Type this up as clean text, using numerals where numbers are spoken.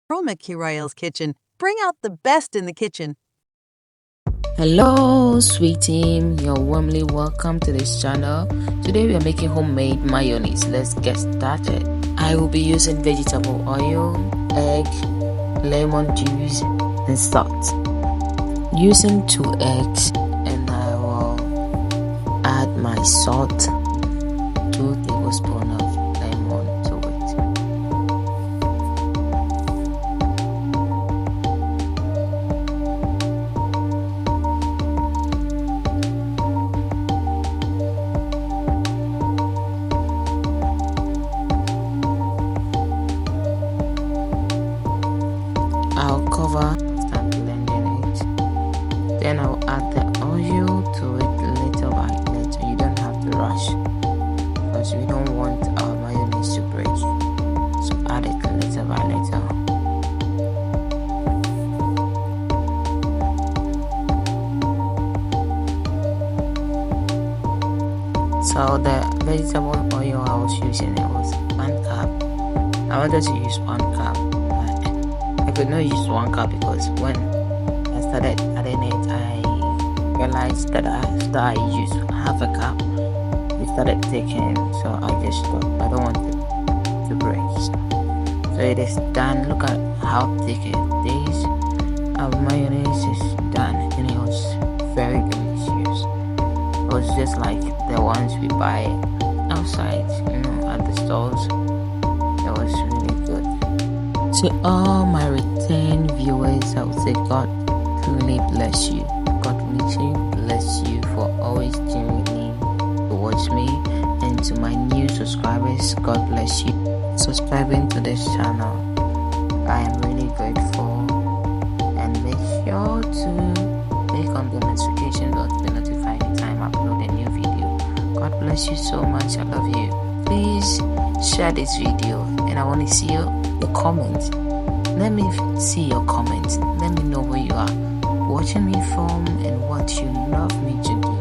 Royal's kitchen. Bring out the best in the kitchen. Hello sweet team, you're warmly welcome to this channel. Today we are making homemade mayonnaise. Let's get started. I will be using vegetable oil, egg, lemon juice and salt. Using 2 eggs, and I will add my salt, 2 tablespoons of lemon to it. I'll cover, start blending it. Then I'll add the oil to it little by little. You don't have to rush because we don't want our mayonnaise to break. So add it little by little. So the vegetable oil I was using, it was 1 cup. I wanted to use 1 cup. I could not use 1 cup because when I started adding it, I realized that after I used half a cup, it started taking. So I just thought I don't want it to break. So it is done. Look at how thick it is. Our mayonnaise is done, and it was very delicious. It was just like the ones we buy outside, at the stores. It was really good. To all my return viewers, I would say God truly bless you. God richly bless you for always tuning in to watch me. And to my new subscribers, God bless you subscribing to this channel. I am really grateful. And make sure to click on the notification bell to be notified anytime I upload a new video. God bless you so much. I love you. Please share this video, and I want to see your comment. Let me see your comment. Let me know where you are watching me from and what you love me to do.